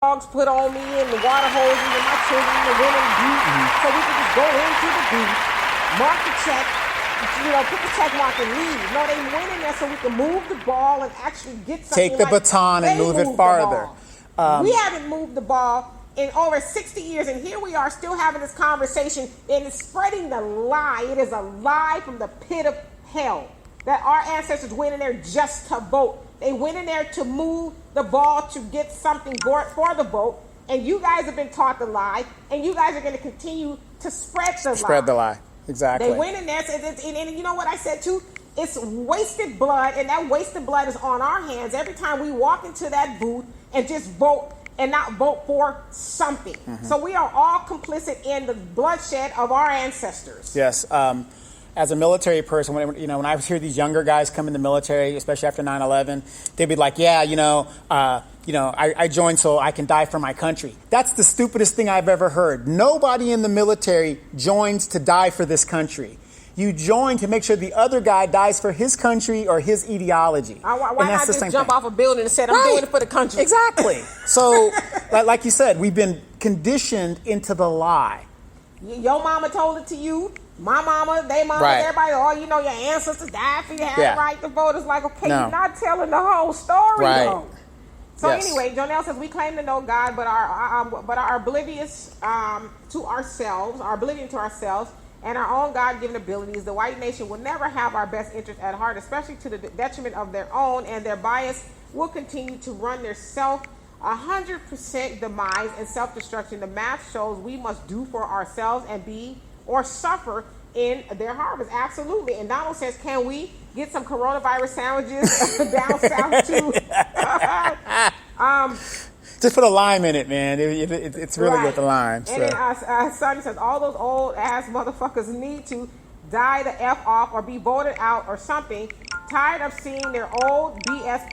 dogs put on me and the water hoses and my children and the women beat. So we could just go into the booth, mark the check, put the check mark and leave. No, they went in there so we could move the ball and actually get something. Take the baton and move it farther. We haven't moved the ball in over 60 years, and here we are still having this conversation, and it's spreading the lie. It is a lie from the pit of hell that our ancestors went in there just to vote. They went in there to move the ball to get something for the vote, and you guys have been taught the lie, and you guys are going to continue to spread the lie. Spread the lie. Exactly. They went in there, and you know what I said too? It's wasted blood, and that wasted blood is on our hands every time we walk into that booth and just vote and not vote for something. So we are all complicit in the bloodshed of our ancestors. Yes. As a military person, when I hear these younger guys come in the military, especially after 9/11, they'd be like, I joined so I can die for my country. That's the stupidest thing I've ever heard. Nobody in the military joins to die for this country. You join to make sure the other guy dies for his country or his ideology. Why not just jump off a building and say, I'm doing it for the country? Exactly. So, like you said, we've been conditioned into the lie. Your mama told it to you. My mama, they mama, everybody, your ancestors died for you, had the right to vote. It's like, okay, you're not telling the whole story, though. So anyway, Jonelle says, we claim to know God, but are oblivious to ourselves, and our own God-given abilities. The white nation will never have our best interest at heart, especially to the detriment of their own, and their bias will continue to run their 100% demise and self-destruction. The math shows we must do for ourselves and be or suffer in their harvest. Absolutely. And Donald says, can we get some coronavirus sandwiches down south too? Just put a lime in it, man. It's really with the lime. So. And then Sonny says, all those old ass motherfuckers need to die the F off or be voted out or something. Tired of seeing their old BS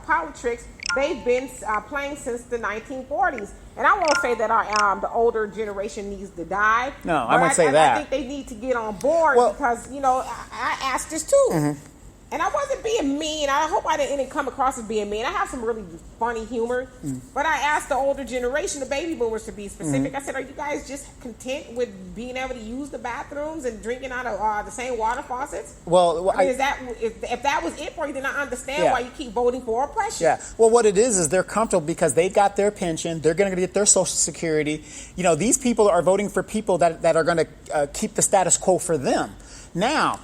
politics they've been playing since the 1940s. And I won't say that the older generation needs to die. No, I won't say that. I think they need to get on board because, I asked this too. And I wasn't being mean. I hope I didn't come across as being mean. I have some really funny humor. But I asked the older generation, the baby boomers to be specific. I said, are you guys just content with being able to use the bathrooms and drinking out of the same water faucets? Well, if that was it for you, then I understand why you keep voting for oppression. Yeah. Well, what it is they're comfortable because they got their pension. They're going to get their Social Security. These people are voting for people that are going to keep the status quo for them. Now,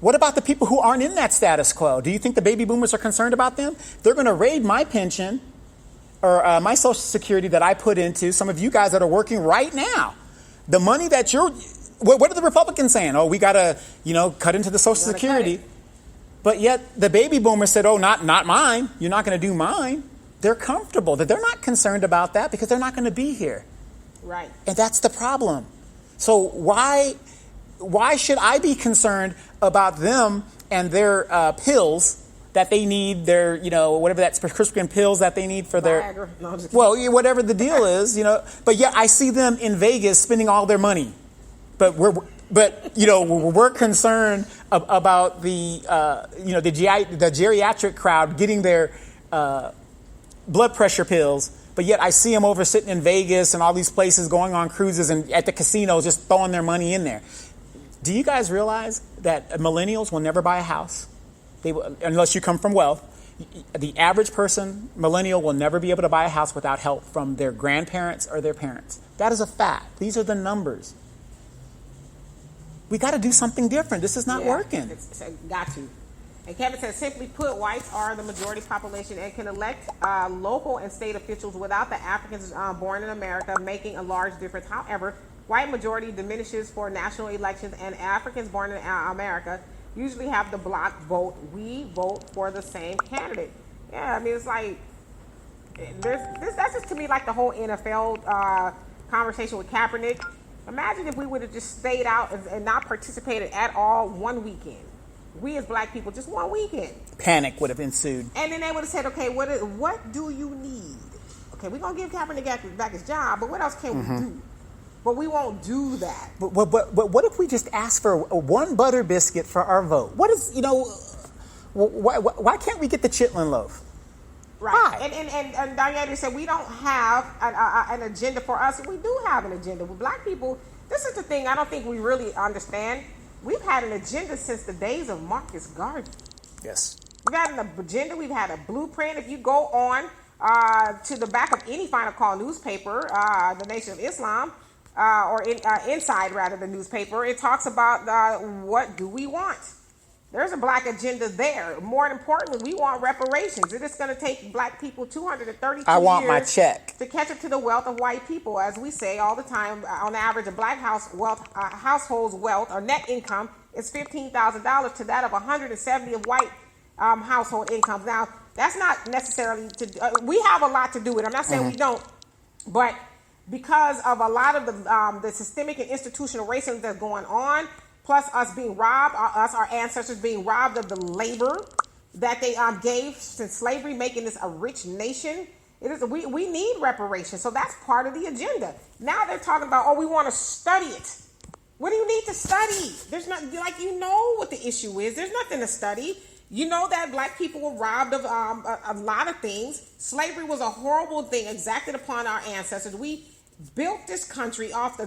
what about the people who aren't in that status quo? Do you think the baby boomers are concerned about them? They're going to raid my pension or my Social Security that I put into some of you guys that are working right now. The money that what are the Republicans saying? Oh, we got to, cut into the Social Security. But yet the baby boomers said, oh, not mine. You're not going to do mine. They're comfortable. They're not concerned about that because they're not going to be here. Right. And that's the problem. So why should I be concerned about them and their pills that they need, their, whatever that's prescription pills that they need for their, whatever the deal is, but yeah, I see them in Vegas spending all their money, but we're concerned about the geriatric crowd getting their blood pressure pills. But yet I see them over sitting in Vegas and all these places going on cruises and at the casinos just throwing their money in there. Do you guys realize that millennials will never buy a house? Unless you come from wealth. The average person, millennial, will never be able to buy a house without help from their grandparents or their parents. That is a fact. These are the numbers. We got to do something different. This is not working. Got to. And Kevin says, simply put, whites are the majority population and can elect local and state officials without the Africans born in America making a large difference. However, white majority diminishes for national elections, and Africans born in America usually have the block vote. We vote for the same candidate. Yeah, I mean, it's like, that's just to me like the whole NFL conversation with Kaepernick. Imagine if we would have just stayed out and not participated at all one weekend. We as black people, just one weekend. Panic would have ensued. And then they would have said, okay, what do you need? Okay, we're going to give Kaepernick back his job, but what else can we do? But we won't do that. But what if we just ask for one butter biscuit for our vote? What is, why can't we get the chitlin loaf? Right. And Diana said we don't have an agenda for us. We do have an agenda. With black people, this is the thing I don't think we really understand. We've had an agenda since the days of Marcus Garvey. Yes. We've had an agenda. We've had a blueprint. If you go on to the back of any Final Call newspaper, the Nation of Islam, or inside rather the newspaper, it talks about what do we want. There's a black agenda there. More importantly, we want reparations. It is going to take black people 232 I want years my check to catch up to the wealth of white people. As we say all the time, on average, a black household's wealth or net income is $15,000 to that of 170 of white household incomes. Now, that's not necessarily we have a lot to do with it. I'm not saying we don't, but because of a lot of the systemic and institutional racism that's going on, plus us being robbed, our ancestors being robbed of the labor that they gave since slavery, making this a rich nation. We need reparations. So that's part of the agenda. Now they're talking about, we want to study it. What do you need to study? There's not, you know what the issue is. There's nothing to study. You know that black people were robbed of a lot of things. Slavery was a horrible thing exacted upon our ancestors. We built this country off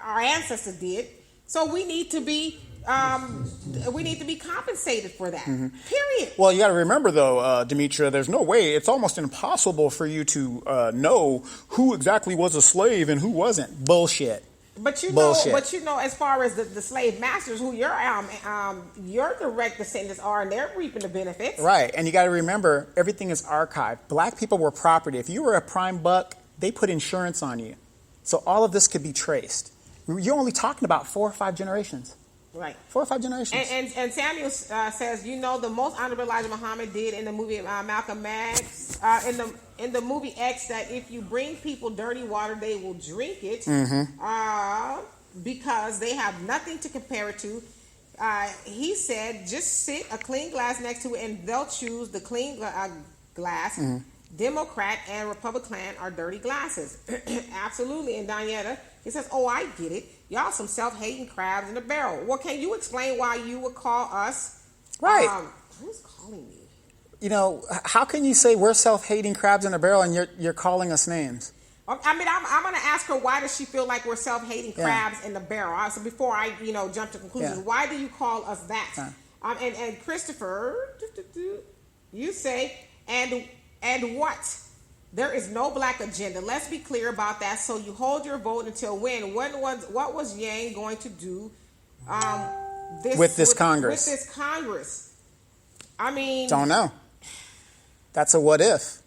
our ancestors did. So we need to be compensated for that. Period. Well, you got to remember though, Demetra, there's no way. It's almost impossible for you to know who exactly was a slave and who wasn't. Bullshit. But you know, as far as the slave masters, who your direct descendants are, and they're reaping the benefits. Right, and you got to remember, everything is archived. Black people were property. If you were a prime buck, they put insurance on you. So all of this could be traced. You're only talking about 4 or 5 generations. Right. 4 or 5 generations. And Samuel says, the most Honorable Elijah Muhammad did in the movie Malcolm X, in the movie X, that if you bring people dirty water, they will drink it because they have nothing to compare it to. He said, just sit a clean glass next to it and they'll choose the clean glass. Democrat and Republican are dirty glasses. Absolutely. And Diana, he says, I get it. Y'all some self-hating crabs in a barrel. Well, can you explain why you would call us? Right. Who's calling me? How can you say we're self-hating crabs in a barrel and you're calling us names? I mean, I'm going to ask her, why does she feel like we're self-hating crabs in the barrel? So before I, jump to conclusions, why do you call us that? And Christopher, you say, and what? There is no black agenda. Let's be clear about that. So you hold your vote until when? What was Yang going to do with this Congress? With this Congress. I mean... Don't know. That's a what if.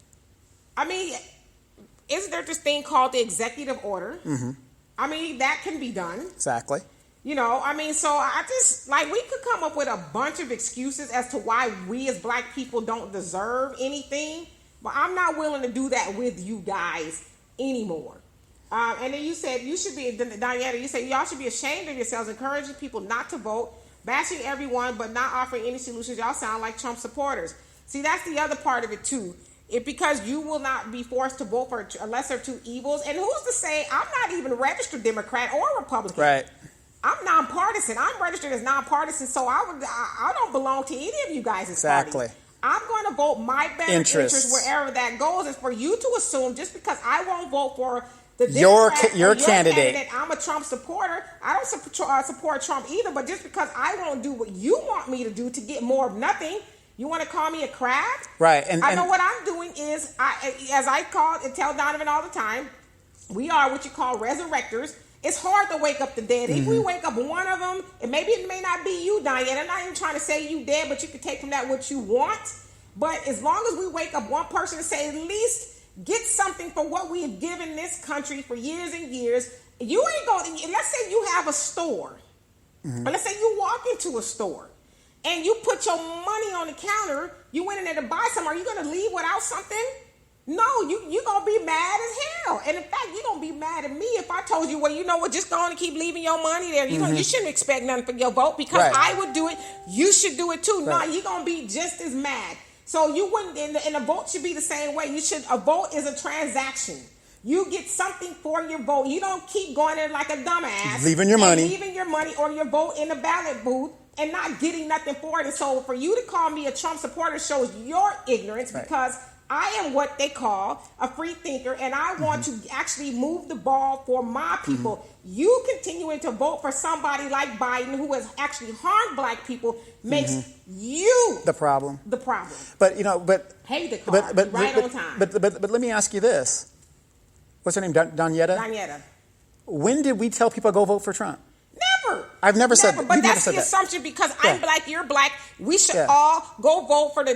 I mean, isn't there this thing called the executive order? I mean, that can be done. Exactly. So I just, we could come up with a bunch of excuses as to why we as black people don't deserve anything. But I'm not willing to do that with you guys anymore. And then you said Diana, you said y'all should be ashamed of yourselves, encouraging people not to vote, bashing everyone, but not offering any solutions. Y'all sound like Trump supporters. See, that's the other part of it too. Because you will not be forced to vote for a lesser of two evils. And who's to say I'm not even a registered Democrat or Republican? Right. I'm nonpartisan. I'm registered as nonpartisan, so I don't belong to any of you guys' Exactly. party. I'm going to vote my best interest wherever that goes. Is for you to assume just because I won't vote for the your candidate, I'm a Trump supporter. I don't support Trump either. But just because I won't do what you want me to do to get more of nothing, you want to call me a crab? Right. And I know what I'm doing is, as I call and tell Donovan all the time, we are what you call resurrectors. It's hard to wake up the dead. If we wake up one of them, and maybe it may not be you, Diana. I'm not even trying to say you dead, but you can take from that what you want. But as long as we wake up one person and say, at least get something for what we have given this country for years and years, you ain't going to, let's say you have a store. Or let's say you walk into a store and you put your money on the counter, you went in there to buy something. Are you going to leave without something? No, you're going to be mad as hell. And in fact, you're going to be mad at me if I told you, well, you know what, just go on and keep leaving your money there. You shouldn't expect nothing for your vote because I would do it. You should do it too. Right. No, you're going to be just as mad. So you wouldn't, and a vote should be the same way. A vote is a transaction. You get something for your vote. You don't keep going in like a dumbass. Leaving your money or your vote in the ballot booth and not getting nothing for it. And so for you to call me a Trump supporter shows your ignorance because I am what they call a free thinker, and I want to actually move the ball for my people. You continuing to vote for somebody like Biden, who has actually harmed black people, makes you the problem. The problem. But pay the card on time. But let me ask you this: what's her name? Donietta? Donietta. When did we tell people to go vote for Trump? Never. I've never said that. But that's the assumption because I'm black, you're black. We should all go vote for the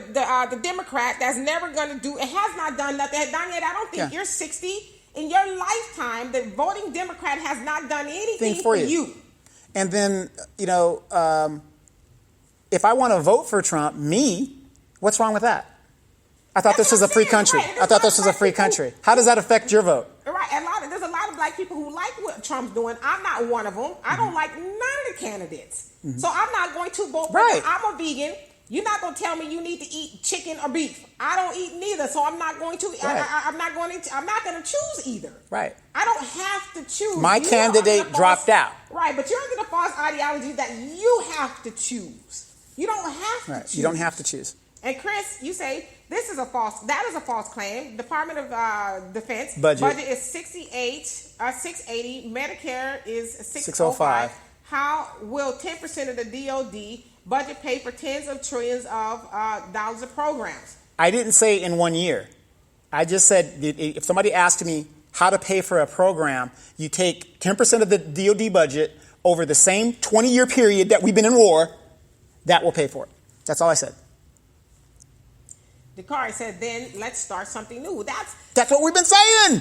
Democrat that's never going to do, it has not done nothing. Donietta, I don't think you're 60. In your lifetime, the voting Democrat has not done anything for you. And then, if I want to vote for Trump, what's wrong with that? I thought this was a free country. I thought this was a free country. How does that affect your vote? Right. There's a lot of black people who like what Trump's doing. I'm not one of them. I don't like none of the candidates. So I'm not going to vote for them. I'm a vegan. You're not going to tell me you need to eat chicken or beef. I don't eat neither, so I'm not going to. I'm not going to choose either. Right. I don't have to choose. My candidate dropped out. Right, but you're under the false ideology that you have to choose. You don't have to choose. You don't have to choose. And Chris, you say that is a false claim. Department of Defense budget is 680. Medicare is 605. How will 10% of the DOD budget pay for tens of trillions of dollars of programs? I didn't say in 1 year. I just said if somebody asked me how to pay for a program, you take 10% of the DOD budget over the same 20-year period that we've been in war, that will pay for it. That's all I said. Dakari said, then let's start something new. That's what we've been saying.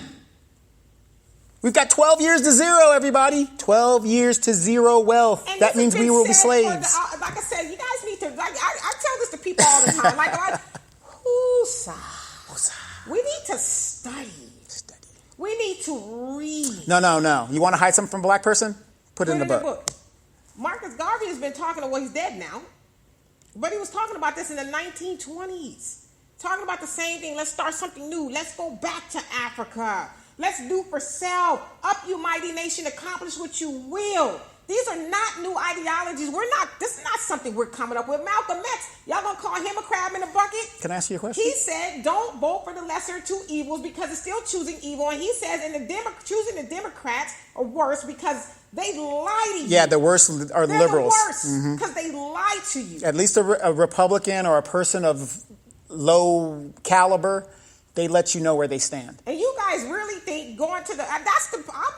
We've got 12 years to zero, everybody. 12 years to zero wealth. And that means we will be slaves. Like I said, you guys need to, I tell this to people all the time. We need to study. We need to read. No. You want to hide something from a black person? Put it in the book. Marcus Garvey has been talking well, he's dead now. But he was talking about this in the 1920s. Talking about the same thing. Let's start something new. Let's go back to Africa. Let's do for self. Up, you mighty nation. Accomplish what you will. These are not new ideologies. This is not something we're coming up with. Malcolm X, y'all gonna call him a crab in a bucket? Can I ask you a question? He said, don't vote for the lesser two evils because it's still choosing evil. And he says, choosing the Democrats are worse because they lie to you. Yeah, the worst are They're liberals. The worst because they lie to you. At least a Republican or a person of low caliber, they let you know where they stand. And you guys really think going to I'm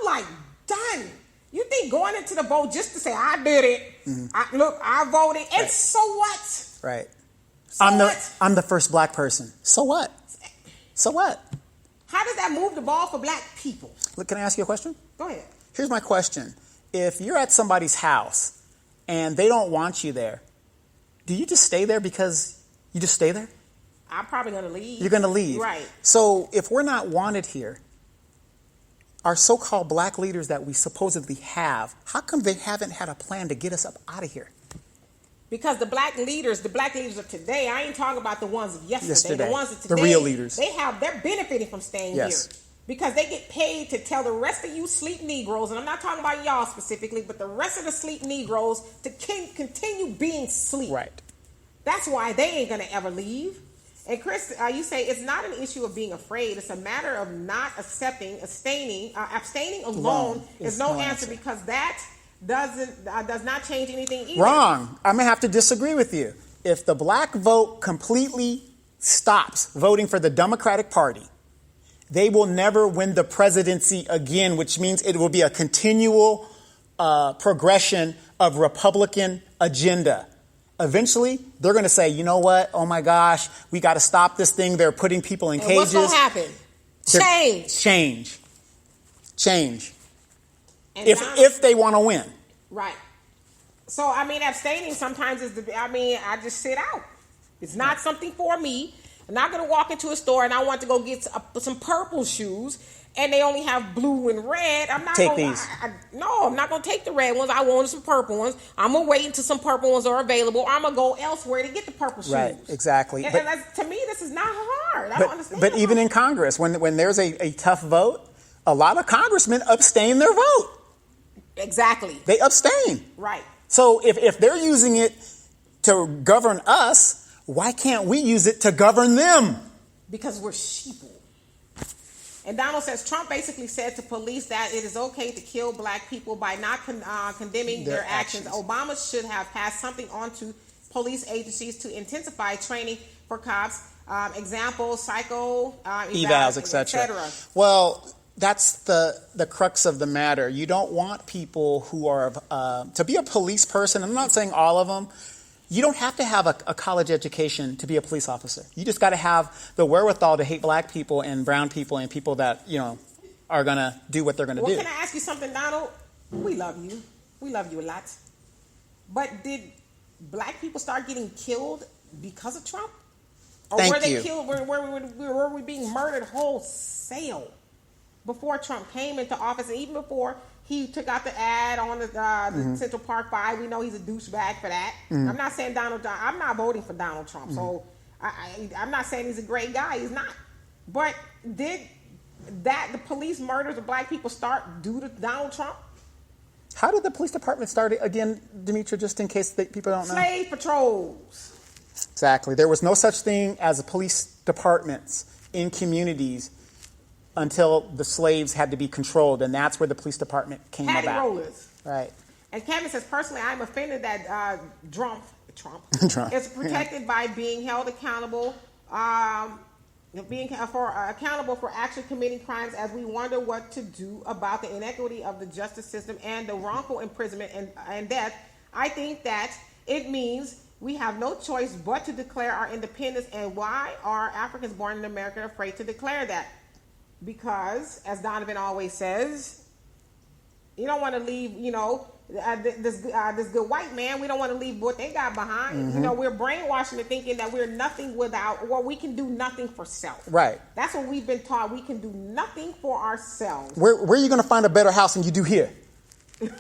like, done. You think going into the vote just to say, I did it. I voted. And so what? Right. So I'm the first black person. So what? So what? How does that move the ball for black people? Look, can I ask you a question? Go ahead. Here's my question. If you're at somebody's house and they don't want you there, do you just stay there because you just stay there? I'm probably going to leave. You're going to leave. Right. So if we're not wanted here, our so-called black leaders that we supposedly have, how come they haven't had a plan to get us up out of here? Because the black leaders of today, I ain't talking about the ones of yesterday. The ones of today, the real leaders. They're benefiting from staying here. Because they get paid to tell the rest of you sleep Negroes, and I'm not talking about y'all specifically, but the rest of the sleep Negroes to continue being sleep. Right. That's why they ain't going to ever leave. And Chris, you say it's not an issue of being afraid. It's a matter of not abstaining alone is no answer because that does not change anything either. Wrong. I'm going to have to disagree with you. If the black vote completely stops voting for the Democratic Party, they will never win the presidency again, which means it will be a continual progression of Republican agenda. Eventually, they're going to say, you know what? Oh, my gosh, we got to stop this thing. They're putting people in cages. What's going to happen? Change. If they want to win. Right. So, abstaining sometimes is I just sit out. It's not something for me. I'm not going to walk into a store and I want to go get some purple shoes and they only have blue and red. I'm not take these. I'm not going to take the red ones. I wanted some purple ones. I'm going to wait until some purple ones are available. I'm going to go elsewhere to get the purple shoes. Right, exactly. And to me, this is not hard. I don't understand. But even in Congress, when there's a tough vote, a lot of congressmen abstain their vote. Exactly. They abstain. Right. So if they're using it to govern us, why can't we use it to govern them? because we're sheeple. And Donald says Trump basically said to police that it is okay to kill black people by not condemning their actions. Obama should have passed something on to police agencies to intensify training for cops. Examples, psycho evals, etc. Well, that's the crux of the matter. You don't want people who are to be a police person. I'm not saying all of them. You don't have to have a college education to be a police officer. You just got to have the wherewithal to hate black people and brown people and people that, are going to do what they're going to do. Can I ask you something, Donald? We love you. We love you a lot. But did black people start getting killed because of Trump? Or were they killed? Were we being murdered wholesale before Trump came into office, and even before he took out the ad on the Central Park 5? We know he's a douchebag for that. I'm not saying I'm not voting for Donald Trump, so I'm not saying he's a great guy. He's not. But did the police murders of black people start due to Donald Trump? How did the police department start again, Demetra, just in case people don't know? Slave patrols. Exactly. There was no such thing as police departments in communities until the slaves had to be controlled, and that's where the police department came about. Patty rollers. Right. And Kevin says, personally, I'm offended that Trump is protected by being held accountable, accountable for actually committing crimes, as we wonder what to do about the inequity of the justice system and the wrongful imprisonment and death. I think that it means we have no choice but to declare our independence. And why are Africans born in America afraid to declare that? Because, as Donovan always says, you don't want to leave, this good white man. We don't want to leave what they got behind. We're brainwashed into thinking that we're nothing without, or we can do nothing for self. Right. That's what we've been taught. We can do nothing for ourselves. Where are you going to find a better house than you do here?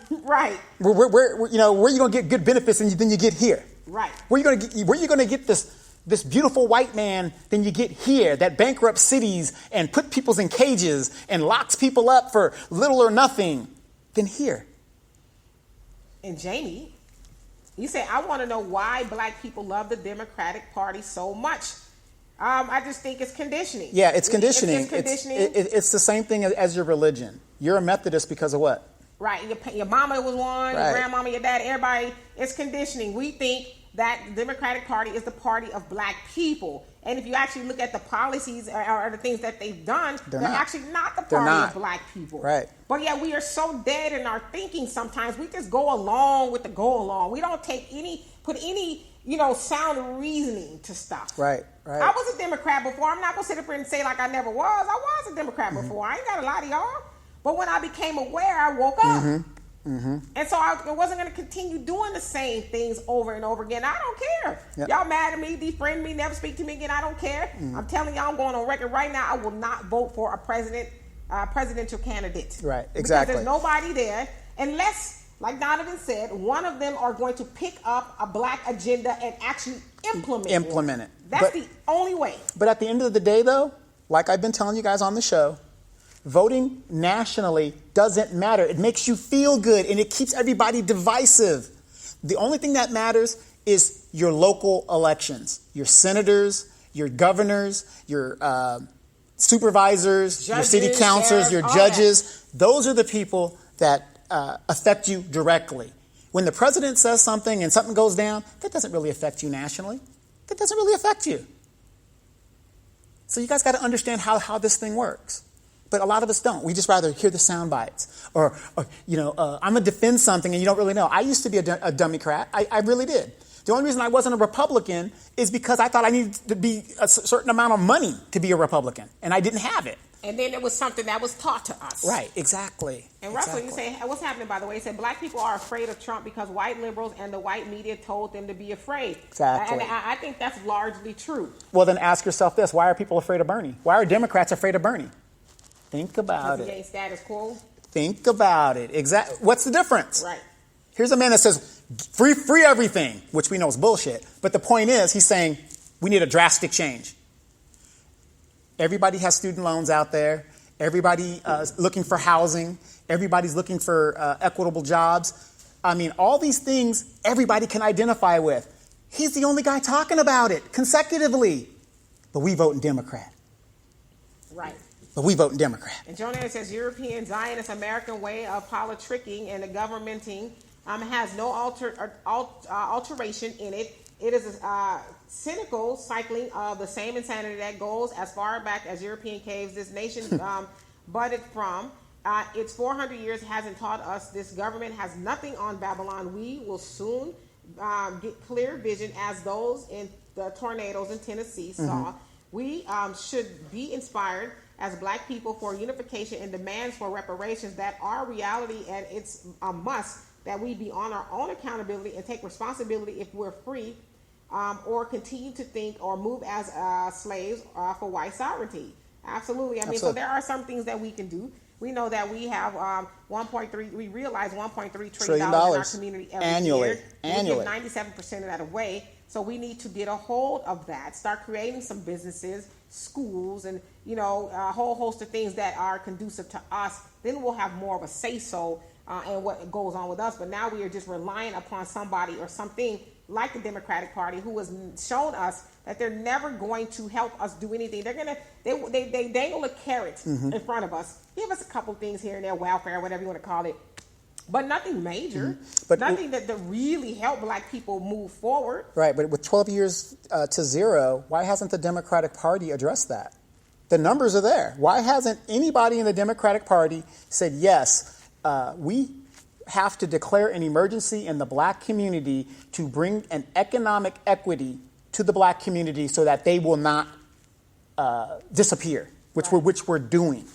Right. Where are you going to get good benefits than you get here? Right. Where are you going to get this beautiful white man than you get here that bankrupts cities and put people in cages and locks people up for little or nothing than here? And Jamie, you say, I want to know why black people love the Democratic Party so much. I just think it's conditioning. Yeah, it's conditioning. It's conditioning. It's the same thing as your religion. You're a Methodist because of what? Right. Your mama was one, right. Your grandmama, your dad, everybody. It's conditioning. We think that the Democratic Party is the party of black people. And if you actually look at the policies or the things that they've done, they're actually not the party of black people. Right. But yeah, we are so dead in our thinking sometimes. We just go along with the go along. We don't put any sound reasoning to stuff. Right. I was a Democrat before. I'm not going to sit up here and say like I never was. I was a Democrat before. I ain't got a lot of y'all. But when I became aware, I woke up. And so I wasn't going to continue doing the same things over and over again. I don't care. Yep. Y'all mad at me, defriend me, never speak to me again. I don't care. I'm telling y'all, I'm going on record right now. I will not vote for a presidential candidate. Right, exactly. Because there's nobody there unless, like Donovan said, one of them are going to pick up a black agenda and actually implement it. That's the only way. But at the end of the day, though, like I've been telling you guys on the show, voting nationally doesn't matter. It makes you feel good, and it keeps everybody divisive. The only thing that matters is your local elections, your senators, your governors, your supervisors, your city councilors, your judges. Those are the people that affect you directly. When the president says something and something goes down, that doesn't really affect you nationally. That doesn't really affect you. So you guys got to understand how this thing works. But a lot of us don't. We just rather hear the sound bites. Or I'm going to defend something and you don't really know. I used to be a Democrat. I really did. The only reason I wasn't a Republican is because I thought I needed to be a certain amount of money to be a Republican. And I didn't have it. And then it was something that was taught to us. Right, exactly. And Russell, you say, what's happening, by the way? He said, black people are afraid of Trump because white liberals and the white media told them to be afraid. Exactly. And I think that's largely true. Well, then ask yourself this. Why are people afraid of Bernie? Why are Democrats afraid of Bernie? Think about it. Because he ain't status quo. Think about it. Exactly. What's the difference? Right. Here's a man that says free everything, which we know is bullshit. But the point is, he's saying we need a drastic change. Everybody has student loans out there. Everybody looking for housing. Everybody's looking for equitable jobs. I mean, all these things everybody can identify with. He's the only guy talking about it consecutively. But we vote in Democrat. Right. But we voting Democrat. And Jonas says European Zionist American way of politicking and the governmenting has no alteration in it. It is a cynical cycling of the same insanity that goes as far back as European caves this nation budded from. Its 400 years hasn't taught us this government has nothing on Babylon. We will soon get clear vision as those in the tornadoes in Tennessee saw. We should be inspired as black people for unification and demands for reparations that are reality, and it's a must that we be on our own accountability and take responsibility if we're free or continue to think or move as slaves for white sovereignty. Absolutely. I mean, so there are some things that we can do. We know that we have we realize $1.3 trillion in our community every year. We give 97% of that away. So we need to get a hold of that, start creating some businesses, schools, and, a whole host of things that are conducive to us. Then we'll have more of a say-so in what goes on with us. But now we are just relying upon somebody or something like the Democratic Party who has shown us that they're never going to help us do anything. They dangle a carrot in front of us, give us a couple things here and there, welfare, whatever you want to call it, but nothing major, but nothing that really help black people move forward. Right, but with 12 years to zero, why hasn't the Democratic Party addressed that? The numbers are there. Why hasn't anybody in the Democratic Party said, yes, we have to declare an emergency in the black community to bring an economic equity to the black community so that they will not disappear, which we're doing.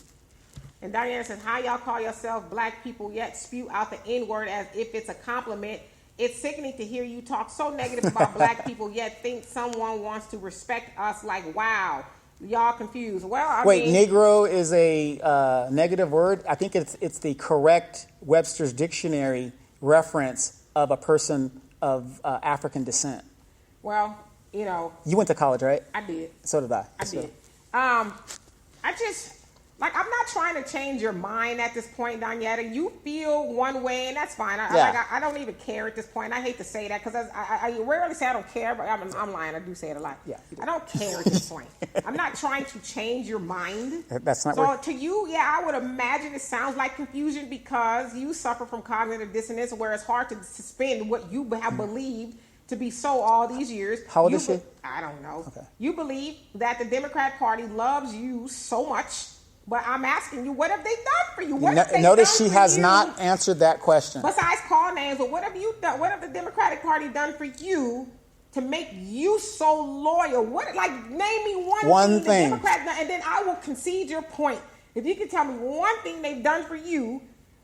And Diana says, how y'all call yourself black people yet spew out the N-word as if it's a compliment? It's sickening to hear you talk so negative about black people yet think someone wants to respect us. Like, wow, y'all confused. Well, I mean, Negro is a negative word. I think it's the correct Webster's Dictionary reference of a person of African descent. Well, You went to college, right? I did. So did I. I did. I'm not trying to change your mind at this point, Donyetta. You feel one way, and that's fine. I don't even care at this point. I hate to say that because I rarely say I don't care, but I'm lying. I do say it a lot. Yeah, I don't care at this point. I'm not trying to change your mind. That's not. So to you, I would imagine it sounds like confusion because you suffer from cognitive dissonance, where it's hard to suspend what you have believed to be so all these years. How old is she? I don't know. Okay. You believe that the Democrat Party loves you so much. But I'm asking you, what have they done for you? Notice she has not answered that question. Besides call names, but what have you done? What have the Democratic Party done for you to make you so loyal? Name me one thing. The Democrats done, and then I will concede your point. If you can tell me one thing they've done for you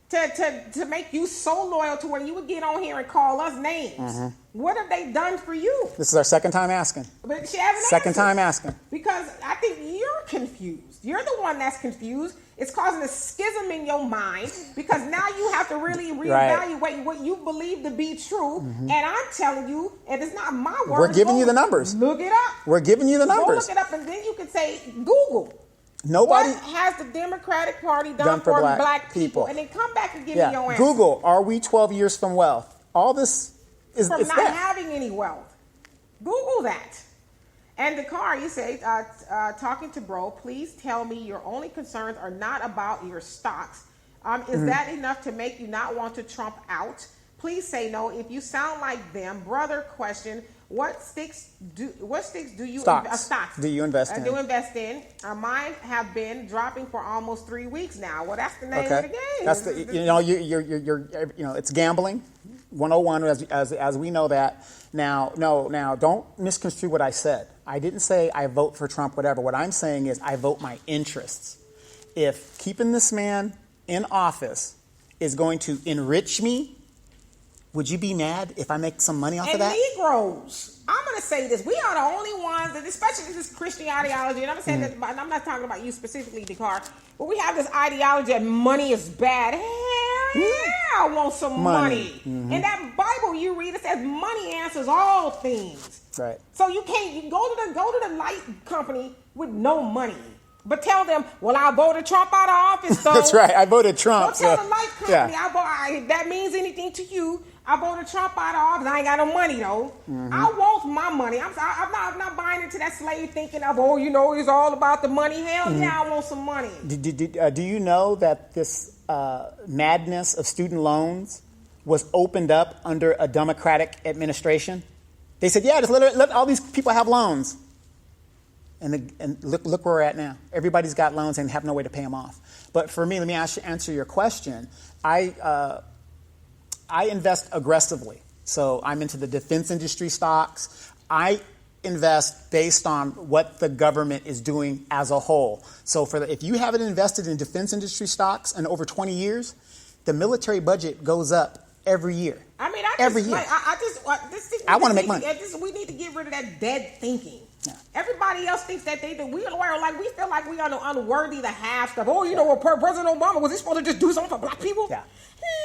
to make you so loyal to where you would get on here and call us names. What have they done for you? This is our second time asking. But she hasn't Second time asking. Because I think you're confused. You're the one that's confused. It's causing a schism in your mind because now you have to really reevaluate what you believe to be true. And I'm telling you, and it's not my words. We're giving you the numbers. Look it up. We're giving you the numbers. Go look it up, and then you can say, Google. What has the Democratic Party done for black people? And then come back and give me your answer. Google, are we 12 years from wealth? All this is from not having any wealth. Google that. And the car, you say, talking to bro, please tell me your only concerns are not about your stocks. Is that enough to make you not want to Trump out? Please say no. If you sound like them, brother, question, what stocks do you invest in? Do invest in. Mine have been dropping for almost 3 weeks now. Well, that's the name of the game. That's you're it's gambling 101 as we know that. Now don't misconstrue what I said. I didn't say I vote for Trump, whatever. What I'm saying is I vote my interests. If keeping this man in office is going to enrich me, would you be mad if I make some money off of that? Negroes, I'm going to say this. We are the only ones, that, especially this Christian ideology, and I'm saying that, I'm not talking about you specifically, Dakar, but we have this ideology that money is bad. Hell yeah, I want some money. In that Bible you read, it says money answers all things. Right. So you go to the light company with no money. But tell them, well, I voted Trump out of office, though. That's right. I voted Trump. Don't tell the light company, that means anything to you. I voted Trump out of office. I ain't got no money though. I want my money. I'm not buying into that slave thinking of, it's all about the money. Hell yeah, I want some money. Do you know that this madness of student loans was opened up under a Democratic administration? They said, yeah, just let all these people have loans. And look where we're at now. Everybody's got loans and have no way to pay them off. But for me, let me answer your question. I invest aggressively. So I'm into the defense industry stocks. I invest based on what the government is doing as a whole. So if you haven't invested in defense industry stocks in over 20 years, the military budget goes up every year. I mean, every year. I want to make money. We need to get rid of that dead thinking. Yeah. Everybody else thinks that we feel like we are unworthy to have stuff. President Obama, was he supposed to just do something for black people? Yeah.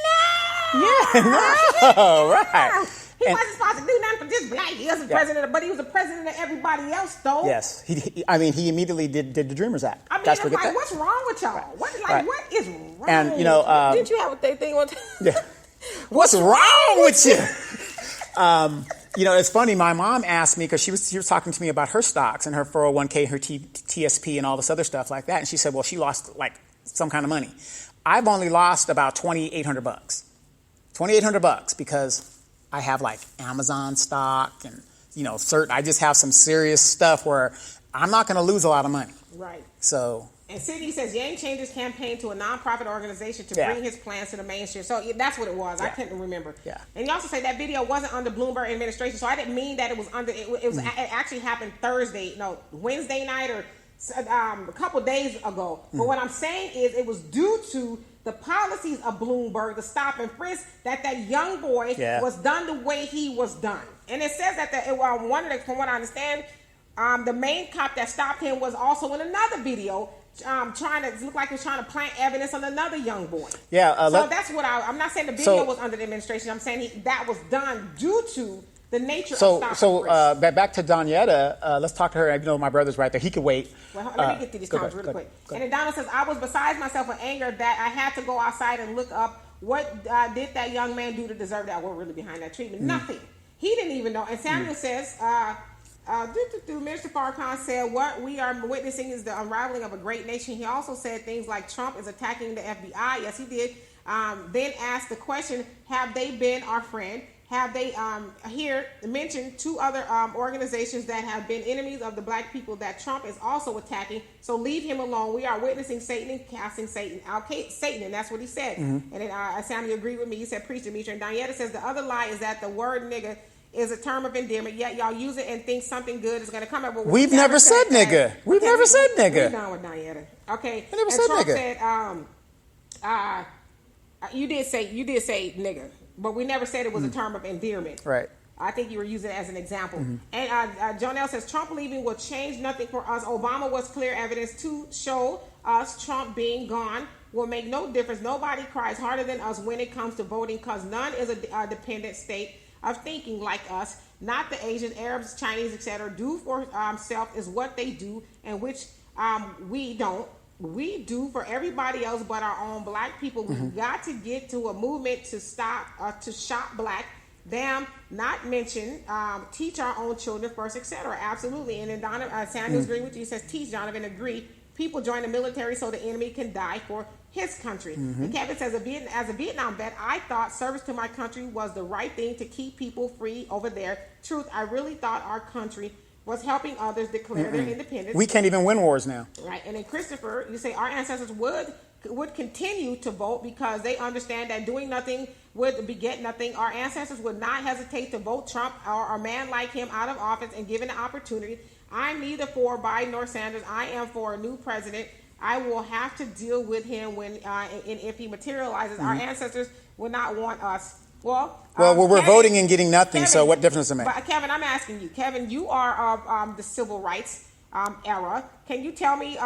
No. Yeah. No. Right. He wasn't supposed to do nothing for just black. He was a president, but he was a president of everybody else, though. Yes. He immediately did the Dreamers Act. I mean, it's like, what's wrong with y'all? Right. What is wrong? And didn't you have a thing one time? Yeah. What's wrong with you? It's funny. My mom asked me, because she was talking to me about her stocks and her 401k, her TSP, and all this other stuff like that. And she said, well, she lost like some kind of money. I've only lost about $2,800. $2,800 because I have like Amazon stock and I just have some serious stuff where I'm not going to lose a lot of money. Right. So. And Sidney says Yang changed his campaign to a nonprofit organization to bring his plans to the mainstream. So that's what it was. I couldn't remember. Yeah. And you also say that video wasn't under Bloomberg administration. So I didn't mean that it was under. It was. It actually happened Wednesday night or a couple days ago. But what I'm saying is it was due to the policies of Bloomberg, the stop and frisk, that young boy was done the way he was done. And it says that from what I understand, the main cop that stopped him was also in another video. Trying to look like he was trying to plant evidence on another young boy. Yeah. So that's what I'm not saying the video was under the administration. I'm saying that was done due to the nature of stop. Back to Donyetta. Let's talk to her. My brother's right there. He could wait. Well, let me get through these comments really quick. And then Donna says, I was beside myself with anger that I had to go outside and look up what did that young man do to deserve that. We're really behind that treatment. Nothing. He didn't even know. And Samuel says, Minister Farrakhan said, what we are witnessing is the unraveling of a great nation. He also said things like Trump is attacking the FBI. Yes, he did. Then asked the question, have they been our friend? Have they here mentioned two other organizations that have been enemies of the black people that Trump is also attacking? So leave him alone. We are witnessing Satan and casting Satan out. Satan, and that's what he said. And then Samuel agreed with me. He said, preach, Demetri. And Donyetta says the other lie is that the word nigga is a term of endearment, yet y'all use it and think something good is going to come up. We've never said nigga. We've never said nigga. We're done with Donyetta. Okay. I never said nigga. Trump said, you did say nigga, but we never said it was a term of endearment. Right. I think you were using it as an example. And Jonelle says, Trump leaving will change nothing for us. Obama was clear evidence to show us Trump being gone will make no difference. Nobody cries harder than us when it comes to voting because none is a dependent state of thinking like us, not the Asians, Arabs, Chinese, etc. Do for self is what they do, and which we don't. We do for everybody else but our own black people. We've got to get to a movement to stop, to shop black, damn, not mention, teach our own children first, etc. Absolutely. And then Samuel's agreeing with you. He says, teach, Donovan, agree. People join the military so the enemy can die for his country. And Kevin says, as a Vietnam vet, I thought service to my country was the right thing to keep people free over there. Truth, I really thought our country was helping others declare their independence. We can't even win wars now. Right. And then Christopher, you say our ancestors would continue to vote because they understand that doing nothing would beget nothing. Our ancestors would not hesitate to vote Trump or a man like him out of office and given the opportunity. I'm neither for Biden nor Sanders. I am for a new president. I will have to deal with him when and if he materializes. Our ancestors would not want us. Well, we're Kevin, voting and getting nothing, Kevin, so what difference does it make? But Kevin, I'm asking you. Kevin, you are of the civil rights era. Can you tell me,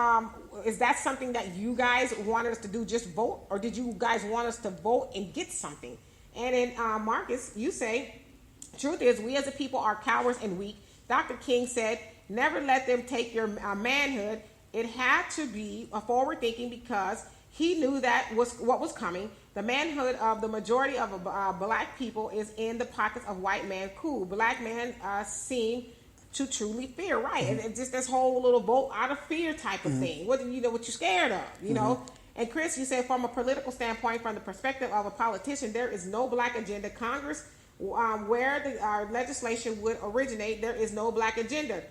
is that something that you guys wanted us to do, just vote? Or did you guys want us to vote and get something? And then, Marcus, you say, truth is, we as a people are cowards and weak. Dr. King said, never let them take your manhood. It had to be a forward thinking because He knew that was what was coming. The manhood of the majority of black people is in the pockets of white man cool. Black men seem to truly fear, right? And just this whole little vote out of fear type of thing. What what you scared of, you know? And Chris, you said from a political standpoint, from the perspective of a politician, there is no black agenda. Congress, where the legislation would originate, there is no black agenda.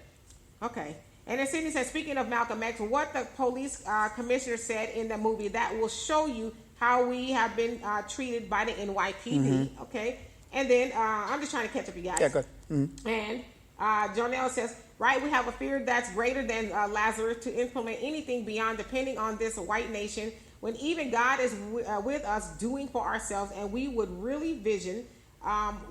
Okay. And then Sydney said, speaking of Malcolm X, what the police commissioner said in the movie, that will show you how we have been treated by the NYPD. Okay. And then I'm just trying to catch up, you guys. Yeah, good. And Jonelle says, right, we have a fear that's greater than Lazarus to implement anything beyond depending on this white nation when even God is with us doing for ourselves, and we would really vision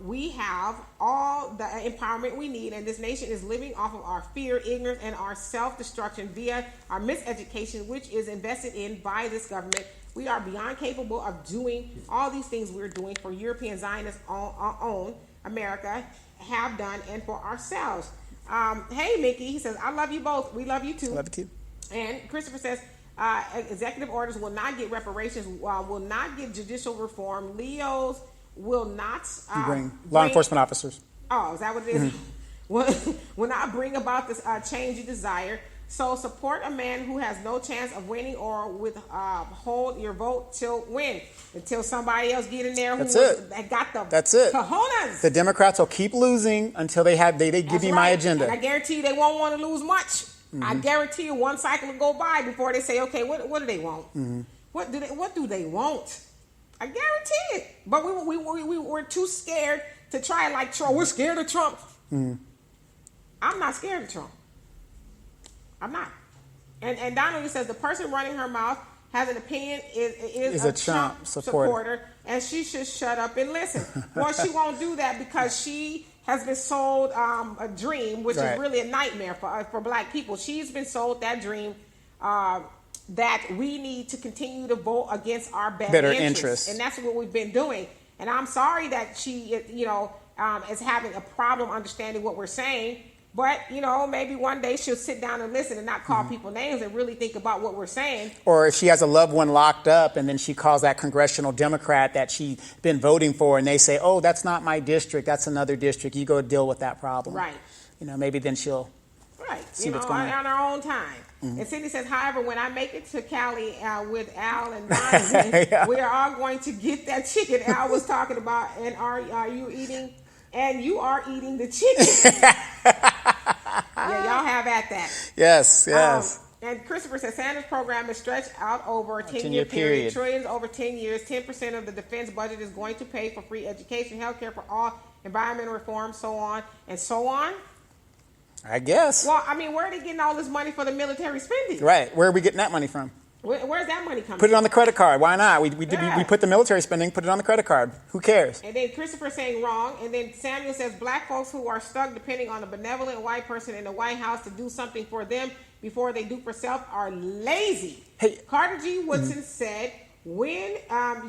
we have all the empowerment we need, and this nation is living off of our fear, ignorance, and our self-destruction via our miseducation, which is invested in by this government. We are beyond capable of doing all these things we're doing for European Zionists own America, have done, and for ourselves. Hey, Mickey, he says, I love you both. We love you too. Love you too. And Christopher says, executive orders will not get reparations, will not get judicial reform. Leos will not bring law enforcement officers. Oh, is that what it is? Will not bring about this change you desire. So support a man who has no chance of winning, or withhold your vote until somebody else get in there who got the cojones. The Democrats will keep losing until they give you my agenda. And I guarantee you they won't want to lose much. I guarantee you one cycle will go by before they say, okay, what do they want? What do they want? I guarantee it. But we were too scared to try like Trump. We're scared of Trump. I'm not scared of Trump. I'm not. And Donnelly says the person running her mouth has an opinion is a Trump supporter, and she should shut up and listen. Well, she won't do that because she has been sold a dream, which is really a nightmare for black people. She's been sold that dream that we need to continue to vote against our better interests. And that's what we've been doing. And I'm sorry that she, is having a problem understanding what we're saying. But, maybe one day she'll sit down and listen and not call people names and really think about what we're saying. Or if she has a loved one locked up and then she calls that congressional Democrat that she's been voting for and they say, oh, that's not my district, that's another district, you go deal with that problem. Right. Maybe then she'll see what's going on her own time. And Cindy says, however, when I make it to Cali with Al and Don, we are all going to get that chicken Al was talking about. And are you eating? And you are eating the chicken. Y'all have at that. Yes. And Christopher says Sanders' program is stretched out over a 10-year period. Trillions over 10 years. 10% of the defense budget is going to pay for free education, health care for all, environmental reform, so on and so on. I guess. Well, where are they getting all this money for the military spending? Right. Where are we getting that money from? Where's that money coming from? Put it on the credit card. Why not? We put the military spending, put it on the credit card. Who cares? And then Christopher saying wrong. And then Samuel says black folks who are stuck depending on a benevolent white person in the White House to do something for them before they do for self are lazy. Hey. Carter G. Woodson said, when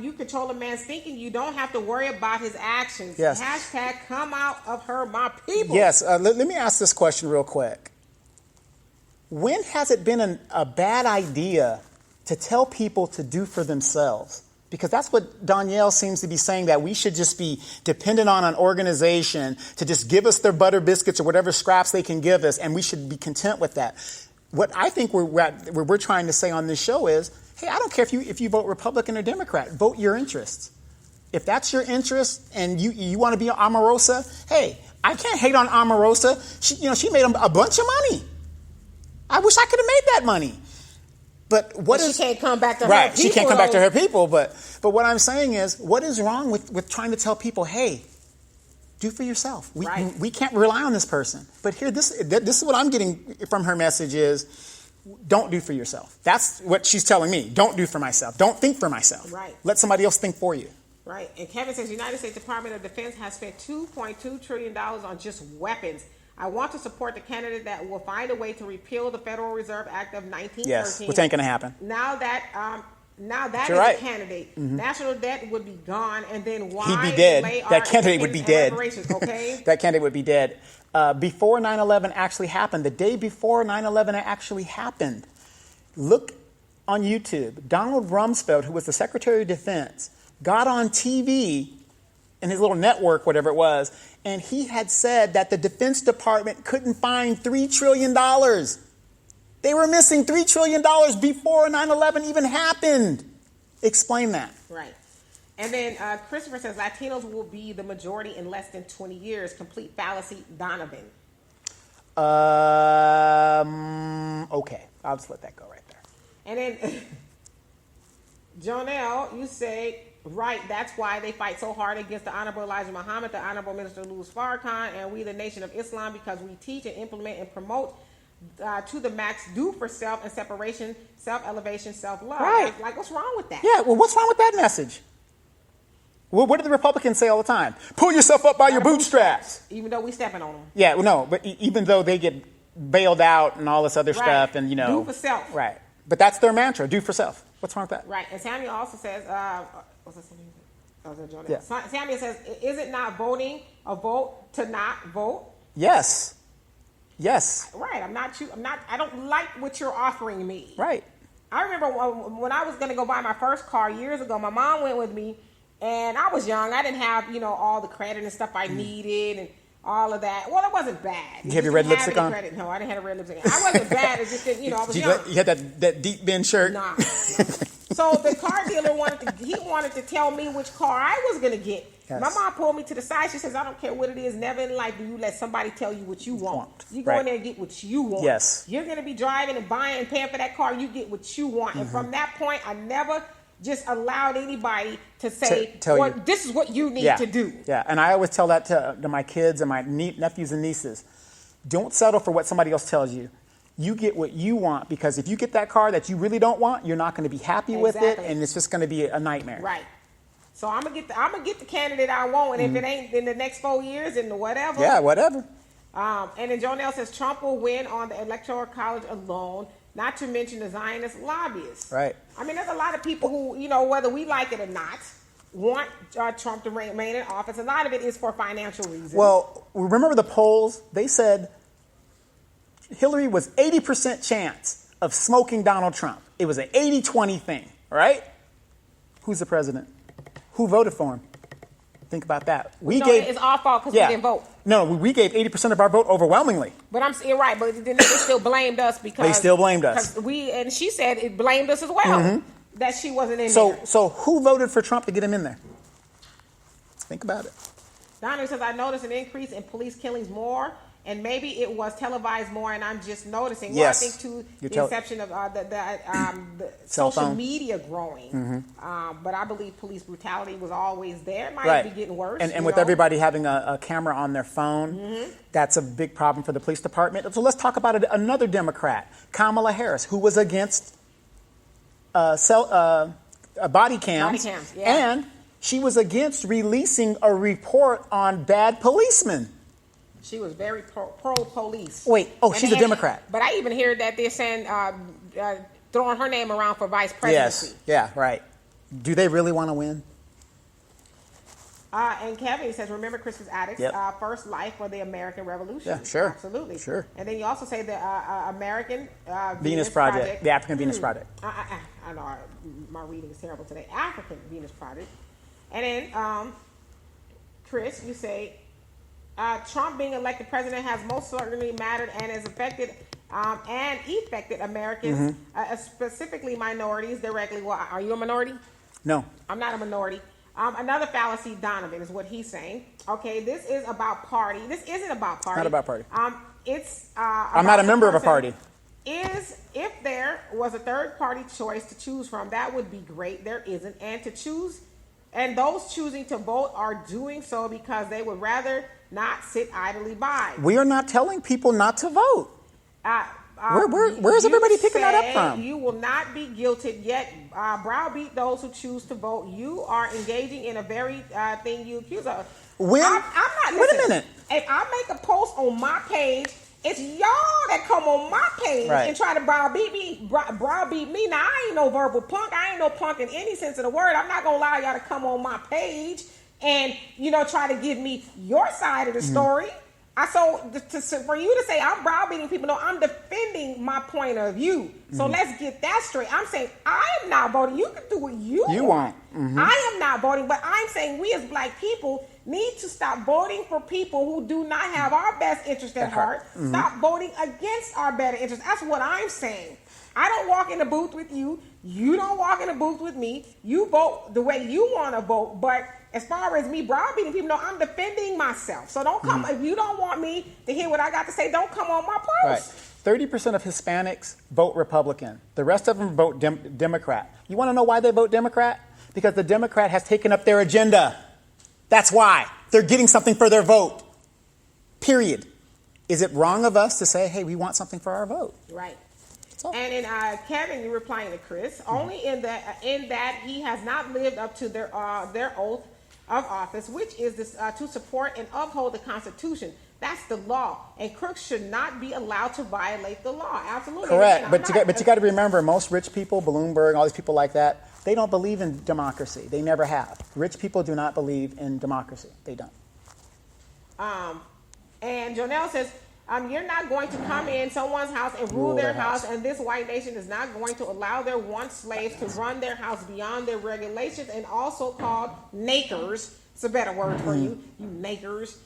you control a man's thinking, you don't have to worry about his actions. Yes. Hashtag come out of her, my people. Yes. Let me ask this question real quick. When has it been a bad idea to tell people to do for themselves? Because that's what Danielle seems to be saying, that we should just be dependent on an organization to just give us their butter biscuits or whatever scraps they can give us, and we should be content with that. What I think we're trying to say on this show is, hey, I don't care if you vote Republican or Democrat. Vote your interests. If that's your interest and you want to be Omarosa, hey, I can't hate on Omarosa. She made a bunch of money. I wish I could have made that money. But she can't come back to her people. She can't come back to her people. But what I'm saying is, what is wrong with trying to tell people, hey, do for yourself. We can't rely on this person. But here, this is what I'm getting from her message is, don't do for yourself. That's what she's telling me. Don't do for myself. Don't think for myself. Right. Let somebody else think for you. Right. And Kevin says, United States Department of Defense has spent $2.2 trillion on just weapons. I want to support the candidate that will find a way to repeal the Federal Reserve Act of 1913. Yes, which ain't going to happen. Now that is a candidate. National debt would be gone, and then why he'd be dead. That candidate would be dead. Okay? That candidate would be dead. Before 9/11 actually happened, the day before 9/11 actually happened, look on YouTube, Donald Rumsfeld, who was the Secretary of Defense, got on TV in his little network, whatever it was, and he had said that the Defense Department couldn't find $3 trillion. They were missing $3 trillion before 9/11 even happened. Explain that. Right. And then Christopher says Latinos will be the majority in less than 20 years. Complete fallacy, Donovan. Okay. I'll just let that go right there. And then, Jonelle, you say, right, that's why they fight so hard against the Honorable Elijah Muhammad, the Honorable Minister Louis Farrakhan, and we, the Nation of Islam, because we teach and implement and promote to the max do for self and separation, self-elevation, self-love. Right. Like, what's wrong with that? Yeah, well, what's wrong with that message? Well, what do the Republicans say all the time? Pull yourself up by your bootstraps. Even though we stepping on them. Yeah, well, no, but even though they get bailed out and all this other stuff, and do for self. Right. But that's their mantra, do for self. What's wrong with that? Right. And Samuel also says, what's that something? Yeah. Samuel says, is it not voting a vote to not vote? Yes. Yes. Right. I don't like what you're offering me. Right. I remember when I was going to go buy my first car years ago, my mom went with me, and I was young. I didn't have, all the credit and stuff I needed and all of that. Well, it wasn't bad. You have your red lipstick on? Credit. No, I didn't have a red lipstick on. I wasn't bad. It's just that, I was young. You had that deep bend shirt? Nah. So the car dealer wanted to tell me which car I was going to get. Yes. My mom pulled me to the side. She says, I don't care what it is. Never in life do you let somebody tell you what you want. You go in there and get what you want. Yes. You're going to be driving and buying and paying for that car. You get what you want. Mm-hmm. And from that point, I never just allowed anybody to say, this is what you need to do. Yeah, and I always tell that to my kids and my nephews and nieces. Don't settle for what somebody else tells you. You get what you want, because if you get that car that you really don't want, you're not going to be happy with it, and it's just going to be a nightmare. Right. So I'm gonna get the candidate I want, and if it ain't in the next 4 years, then whatever. Yeah, whatever. And then Jonelle says Trump will win on the Electoral College alone, not to mention the Zionist lobbyists. Right. I mean, there's a lot of people who, whether we like it or not, want Trump to remain in office. A lot of it is for financial reasons. Well, remember the polls? They said Hillary was 80% chance of smoking Donald Trump. It was an 80-20 thing, right? Who's the president? Who voted for him? Think about that. It's our fault because we didn't vote. No, we gave 80% of our vote overwhelmingly. But you're right, but then they still blamed us because they still blamed us. And she said it blamed us as well that she wasn't in there. So who voted for Trump to get him in there? Think about it. Donovan says, I noticed an increase in police killings more, and maybe it was televised more, and I'm just noticing. Well, yes. I think the inception of the social media growing. But I believe police brutality was always there. It might be getting worse. And with everybody having a camera on their phone, that's a big problem for the police department. So let's talk about another Democrat, Kamala Harris, who was against body cams. And she was against releasing a report on bad policemen. She was very pro-police. Wait, she's a Democrat. But I even hear that they're saying, throwing her name around for vice presidency. Yes, yeah, right. Do they really want to win? And Kevin says, remember Christmas Addicts, first life for the American Revolution. Yeah, sure. Absolutely. Sure. And then you also say the American Venus Project. The African Venus Project. I know my reading is terrible today. African Venus Project. And then, Chris, you say, Trump being elected president has most certainly mattered and has affected Americans, specifically minorities directly. Well, are you a minority? No. I'm not a minority. Another fallacy, Donovan, is what he's saying. Okay, this is about party. This isn't about party. Not about party. I'm not a member of a party. If there was a third party choice to choose from, that would be great. There isn't. And those choosing to vote are doing so because they would rather not sit idly by. We are not telling people not to vote. Where's everybody picking that up from? You will not be guilted yet. Browbeat those who choose to vote. You are engaging in a very thing you accuse of. When? I'm not. Wait a minute. If I make a post on my page, it's y'all that come on my page and try to browbeat me. Now, I ain't no verbal punk. I ain't no punk in any sense of the word. I'm not going to allow y'all to come on my page and, try to give me your side of the story. For you to say I'm browbeating people, no, I'm defending my point of view. So let's get that straight. I'm saying I am not voting. You can do what you want. I am not voting, but I'm saying we as black people need to stop voting for people who do not have our best interest at heart. Stop voting against our better interest. That's what I'm saying. I don't walk in the booth with you. You don't walk in the booth with me. You vote the way you want to vote, but as far as me browbeating people, no, I'm defending myself. So don't come, if you don't want me to hear what I got to say, don't come on my post. Right. 30% of Hispanics vote Republican. The rest of them vote Democrat. You want to know why they vote Democrat? Because the Democrat has taken up their agenda. That's why. They're getting something for their vote. Period. Is it wrong of us to say, hey, we want something for our vote? Right. And in Kevin, you're replying to Chris, only in that he has not lived up to their oath of office, which is this, to support and uphold the Constitution. That's the law, and crooks should not be allowed to violate the law. Absolutely. Correct, but you got to remember, most rich people, Bloomberg, all these people like that, they don't believe in democracy. They never have. Rich people do not believe in democracy. They don't. And Jonelle says, you're not going to come in someone's house and rule their house, and this white nation is not going to allow their once slaves to run their house beyond their regulations, and also called nakers. It's a better word for you nakers.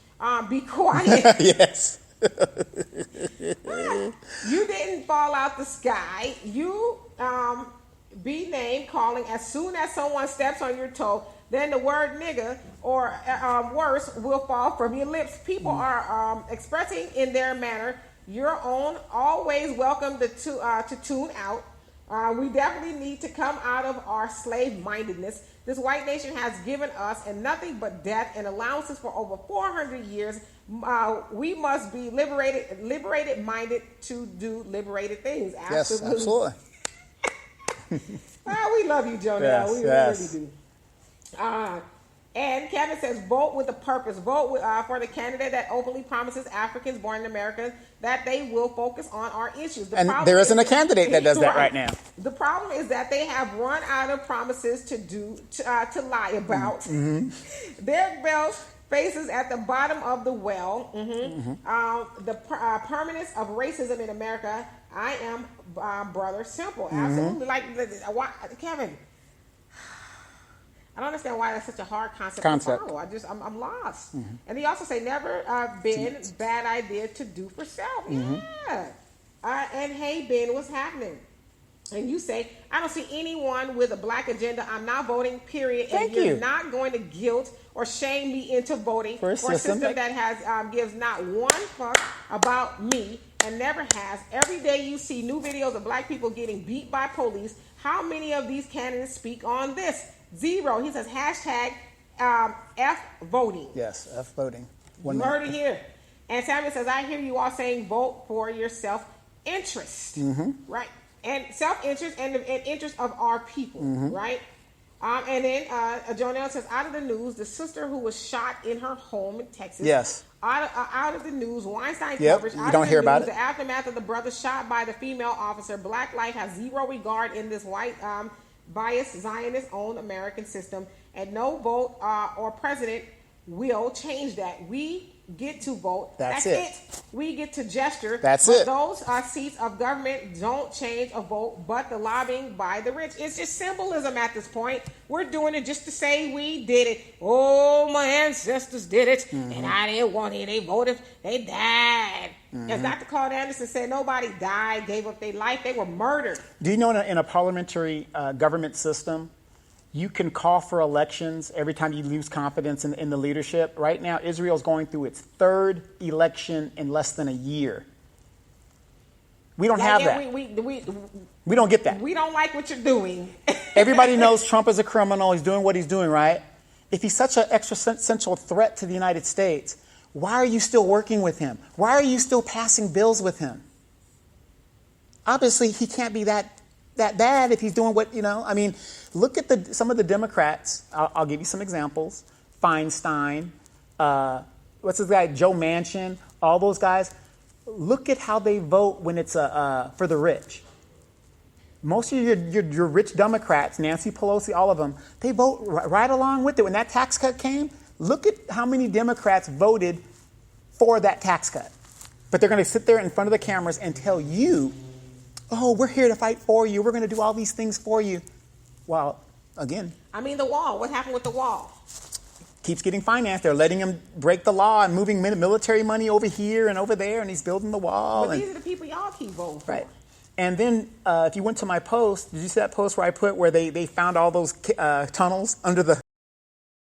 Be quiet. Yes. You didn't fall out the sky. You be name calling as soon as someone steps on your toe. Then the word nigga or worse will fall from your lips. People are expressing in their manner your own. Always welcome to tune out. We definitely need to come out of our slave-mindedness. This white nation has given us and nothing but death and allowances for over 400 years. We must be liberated-minded to do liberated things. Absolutely. Yes, absolutely. We love you, Jonelle. We really do. And Kevin says, vote with a purpose. Vote for the candidate that openly promises Africans born in America that they will focus on our issues. There isn't a candidate that does that right now. The problem is that they have run out of promises to lie about. Their bells faces at the bottom of the well. The permanence of racism in America. I am Brother Simple. Absolutely. Kevin, I don't understand why that's such a hard concept to follow. I'm lost. And he also say never been bad idea to do for self. Yeah. And hey Ben, what's happening? And you say, I don't see anyone with a black agenda. I'm not voting, period. And you're not going to guilt or shame me into voting for a system that has gives not one fuck about me and never has. Every day you see new videos of black people getting beat by police. How many of these candidates speak on this? 0. He says hashtag F voting. Yes, F voting. You heard it here. And Samuel says, I hear you all saying vote for your self-interest. Right. And self-interest and the interest of our people. Right. And then Jonelle says, out of the news, the sister who was shot in her home in Texas. Yes. Out of the news, Weinstein coverage. You don't hear about it. The aftermath of the brother shot by the female officer. Black life has 0 regard in this white biased Zionist-owned American system, and no vote or president will change that. We get to vote. That's it. We get to gesture. That's it. Those seats of government don't change a vote, but the lobbying by the rich. It's just symbolism at this point. We're doing it just to say we did it. Oh, my ancestors did it, and I didn't want it. They voted. They died. As Dr. Claude Anderson said, nobody died, gave up their life. They were murdered. Do you know in a parliamentary government system, you can call for elections every time you lose confidence in the leadership? Right now, Israel's going through its 3rd election in less than a year. We don't have that. We don't get that. We don't like what you're doing. Everybody knows Trump is a criminal. He's doing what he's doing, right? If he's such an existential threat to the United States, why are you still working with him? Why are you still passing bills with him? Obviously, he can't be that bad if he's doing what, I mean, look at some of the Democrats. I'll give you some examples. Feinstein, what's this guy, Joe Manchin, all those guys. Look at how they vote when it's for the rich. Most of your rich Democrats, Nancy Pelosi, all of them, they vote right along with it. When that tax cut came, look at how many Democrats voted for that tax cut. But they're going to sit there in front of the cameras and tell you, oh, we're here to fight for you. We're going to do all these things for you. Well, again. I mean, the wall. What happened with the wall? Keeps getting financed. They're letting him break the law and moving military money over here and over there, and he's building the wall. But these are the people y'all keep voting for. Right. And then if you went to my post, did you see that post where I put where they found all those tunnels under the